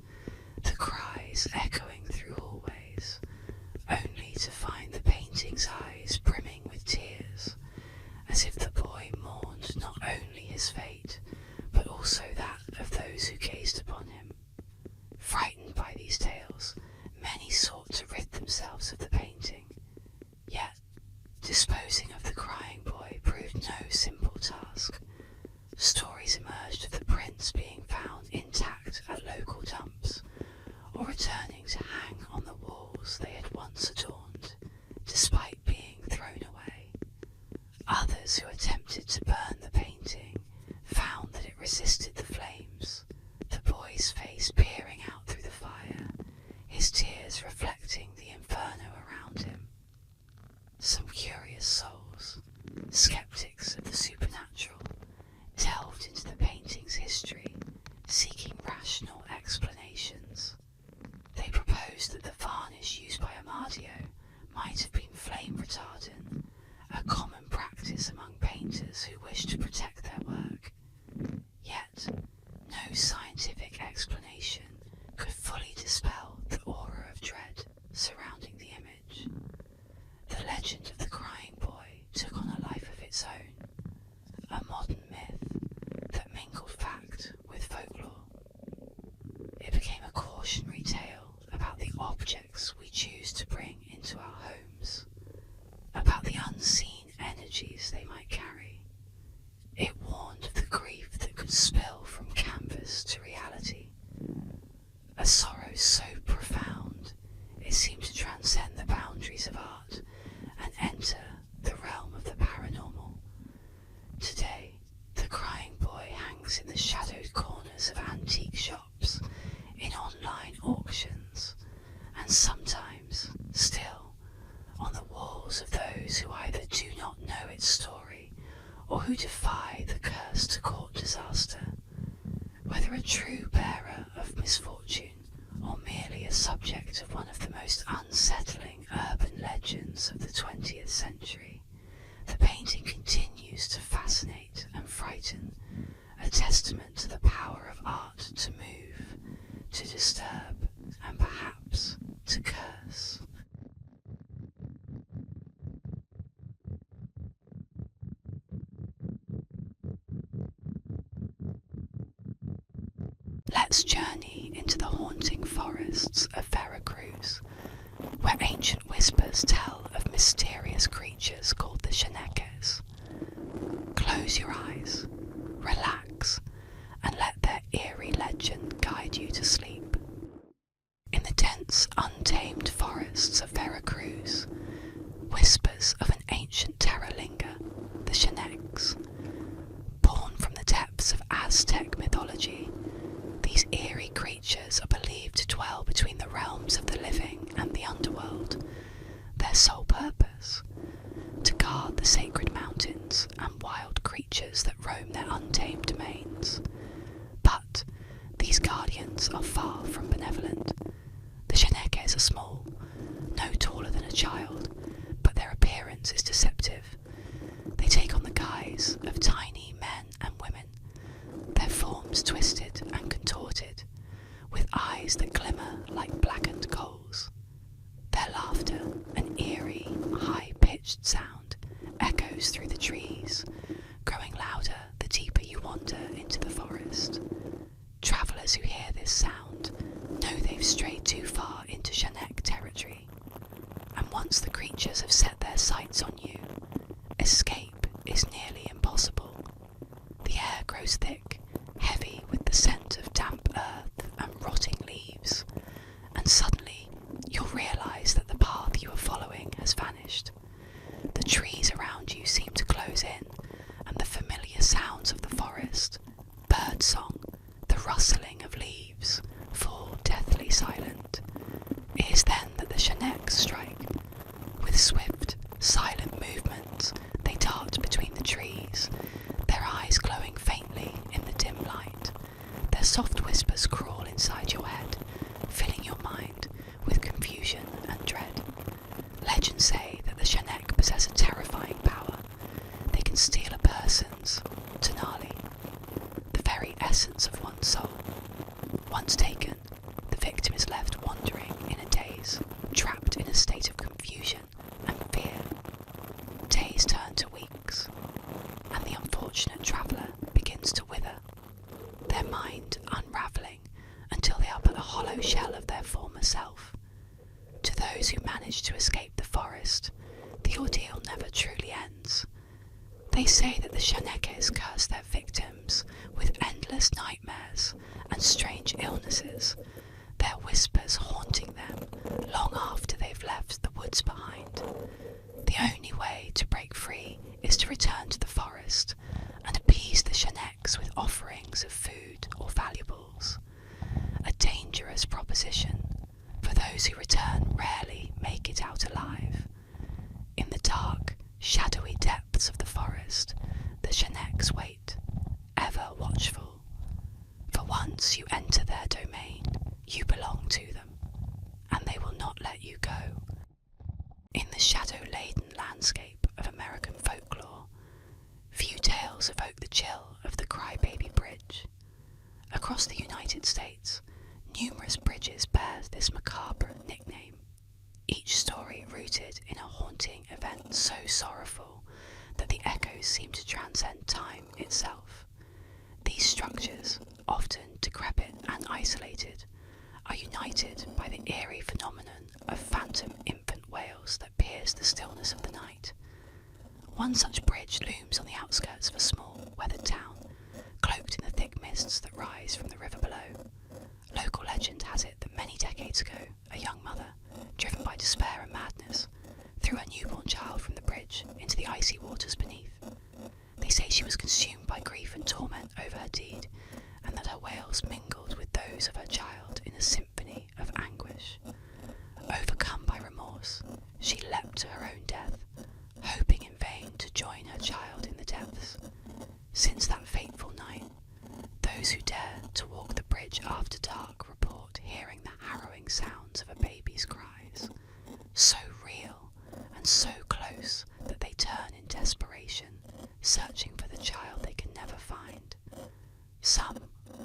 the cries echoing through hallways, only to find the painting's eyes brimming with tears, as if the boy mourned not only his fate, but also that of those who gazed upon him. Frightened by these tales, many sought to rid themselves of the painting. Yet, disposing of the crying boy proved no simple task. Stories emerged of the prints being found intact at local dumps, or returning to hang on the walls they had once adorned, despite being thrown away. Others who attempted to burn the painting found that it resisted the flames, the boy's face peering out through the fire, his tears reflecting the inferno around him. Some curious souls, skeptics of the supernatural, delved into the painting's history, seeking rational explanations. They proposed that the varnish used by Amadio might have been flame retardant, a common practice among painters who wish to protect their work. Yet, no scientific explanation could fully dispel the aura of dread surrounding the image. The legend of the crying boy took on a life of its own, a modern myth that mingled fact with folklore. It became a cautionary tale about the objects we choose to bring into our homes, about the unseen energies they might carry. It warned of the grief that could spill from canvas to reality, a sorrow so profound it seemed to transcend the boundaries of art and enter the realm of the paranormal. Today, the crying boy hangs in the shadowed corners of antique shops, in online auctions, and sometimes, still, on the walls of those who either do not know its story or who defy the curse to court disaster. Whether a true bearer of misfortune or merely a subject of one of the most unsettling urban legends of the 20th century, the painting continues to fascinate and frighten, a testament to the power of art to move, to disturb, and perhaps to curse. Let's journey into the haunting forests of Veracruz, where ancient whispers tell of mysterious creatures called the Chaneques. Close your eyes, relax, and let their eerie legend guide you to sleep. In the dense, untamed forests of Veracruz, whispers of an ancient terror linger, the Chaneques. Born from the depths of Aztec mythology, these eerie creatures are believed to dwell between the realms of the living and the underworld. Their sole purpose? To guard the sacred mountains and wild creatures that roam their untamed domains. But these guardians are far from benevolent. The Chaneques are small, no taller than a child, but their appearance is deceptive. They take on the guise of tiny men and women, their forms twisted and contorted, with eyes that glimmer like blackened coals. Their laughter, an eerie, high-pitched sound, echoes through the trees, growing louder the deeper you wander into the forest. Travellers who hear this sound know they've strayed too far into Chaneque territory, and once the creatures have set their sights on you, escape is nearly impossible. The air grows thick, heavy with the scent of damp earth and rotting leaves, and suddenly you'll realise that the path you are following has vanished. The trees around you seem to close in, and the familiar sounds of the forest, birdsong, the rustling of leaves, fall deathly silent. It is then that the Chaneques strike. With swift, silent movements, they dart between the trees, their eyes glowing faintly in the dim light. Their soft whispers crawl inside your head, filling your mind with confusion and dread. Legends say that the Chaneques possess a terrifying power. They can steal a person's tonali, the very essence of one's soul. Once taken, the victim is left wandering in a daze, trapped in a state of confusion and fear. Days turn to weeks, and the unfortunate traveller begins to wither, their mind unravelling until they are but a hollow shell of their former self. To those who manage to escape the forest, the ordeal never truly ends. They say that the Chaneques curse their victims with endless nightmares and strange illnesses, their whispers haunting them long after they've left the woods behind. The only way to break free is to return to the forest and appease the Chaneques with offerings of food or valuables. A dangerous proposition, for those who return rarely make it out alive. In the dark, shadowy depths of the forest, the Chaneques wait, ever watchful. For once you enter their domain, you belong to them, and they landscape of American folklore, few tales evoke the chill of the Crybaby Bridge. Across the United States, numerous bridges bear this macabre nickname, each story rooted in a haunting event so sorrowful that the echoes seem to transcend time itself. These structures, often decrepit and isolated, are united by the eerie phenomenon of phantom infant wails that pierce the stillness of the night. One such bridge looms on the outskirts of a small, weathered town, cloaked in the thick mists that rise from the river below. Local legend has it that many decades ago, a young mother, driven by despair and madness, threw her newborn child from the bridge into the icy waters beneath. They say she was consumed by grief and torment over her deed, and that her wails mingled with those of her child in a symphony of anguish. Overcome by remorse, she leapt to her own death, hoping in vain to join her child in the depths. Since that fateful night, those who dare to walk the bridge after dark report hearing the harrowing sounds of a baby's cries, so real and so close that they turn in desperation, searching for the child they can never find. Some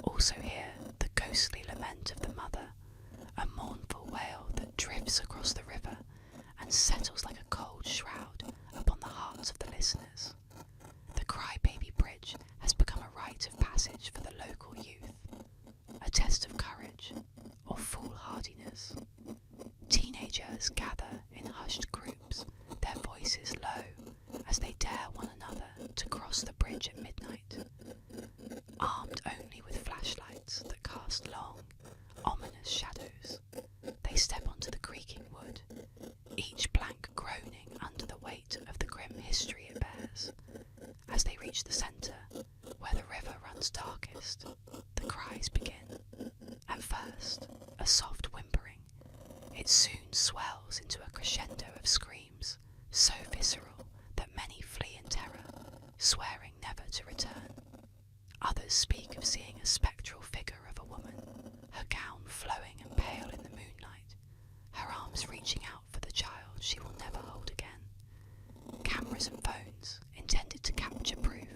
also hear the ghostly lament of the mother, a mournful wail that drifts across the river and settles like a cold shroud upon the hearts of the listeners. The Crybaby Bridge has become a rite of passage for the local youth, a test of courage or foolhardiness. Teenagers gather in hushed groups, their voices low, as they dare one another to cross the bridge at midnight. Armed only with flashlights that cast long, ominous shadows, they step onto the creaking wood, each plank groaning under the weight of the grim history it bears. As they reach the centre, where the river runs darkest, the cries begin. At first, a soft whimpering, it soon swells into a crescendo of screams, so visceral that many flee in terror, swearing never to return. Others speak of seeing a spectral figure of a woman, her gown flowing and pale in the moonlight, her arms reaching out for the child she will never hold again. Cameras and phones, intended to capture proof,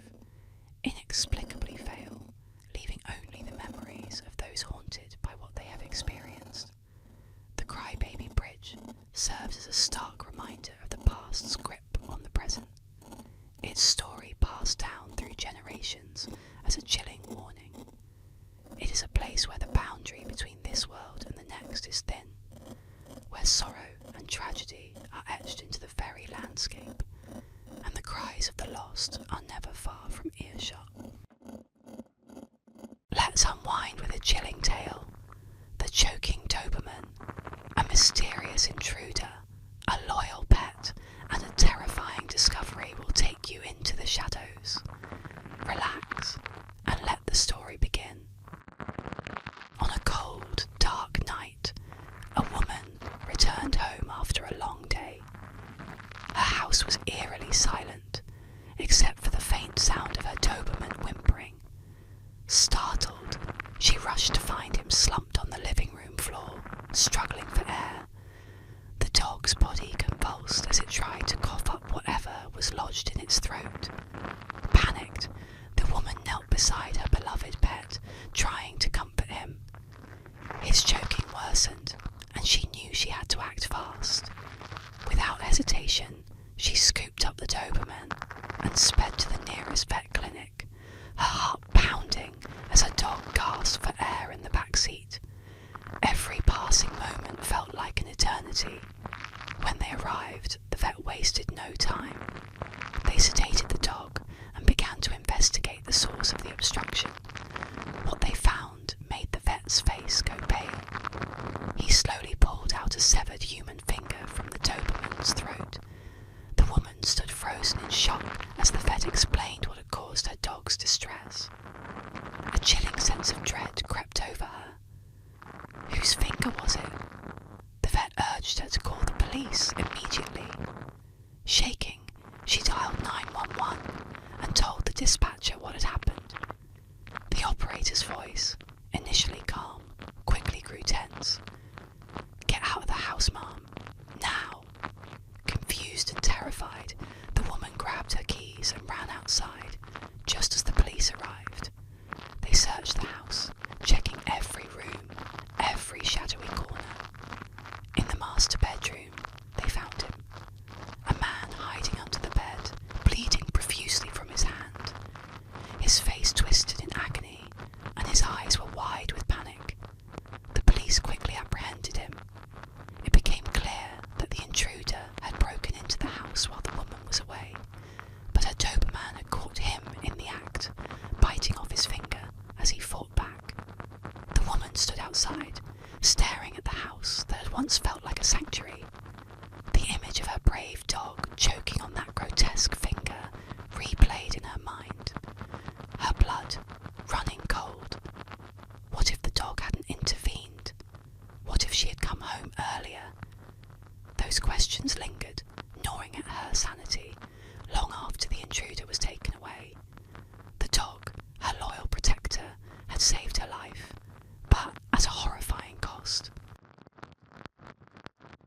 inexplicably fail, leaving only the memories of those haunted by what they have experienced. The Crybaby Bridge serves as a stark reminder of the past's grip on the present, its story passed down through generations as a chilling warning. It is a place where the boundary between this world and the next is thin, where sorrow and tragedy are etched into the very landscape, and the cries of the lost are never far from earshot. Let's unwind with a chilling tale. The choking Doberman, a mysterious intruder, a loyal pet, and a terrifying discovery will take you into the shadows. Relax and let the story begin. On a cold, dark night, a woman returned home after a long day. Her house was eerily silent, except for the faint sound of her Doberman whimpering. Startled, she rushed to find him slumped on the living room floor, struggling for air. The dog's body convulsed as it tried to cough up whatever was lodged in its throat. Panicked, the woman knelt beside her beloved pet, trying to comfort him. His choking worsened, and she knew she had to act fast. Without hesitation, she scooped up the Doberman and sped to the nearest vet clinic, her heart pounding as her dog gasped for air in the back seat. Every passing moment felt like an eternity. When they arrived, the vet wasted no time. They sedated the dog and began to investigate the source of the obstruction. What they found made the vet's face go pale. He slowly pulled out a severed human finger from the Doberman's throat. The woman stood frozen in shock as the vet explained what had caused her dog's distress. A chilling sense of dread crept over her. Whose finger was it? The vet urged her to call the police immediately. Shaking, she dialed 911 and told the dispatcher what had happened. The operator's voice, initially calm, quickly grew tense. "Get out of the house, Mom. Now." Confused and terrified, sanctuary. The image of her brave dog choking on that grotesque finger replayed in her mind. Her blood running cold. What if the dog hadn't intervened? What if she had come home earlier? Those questions lingered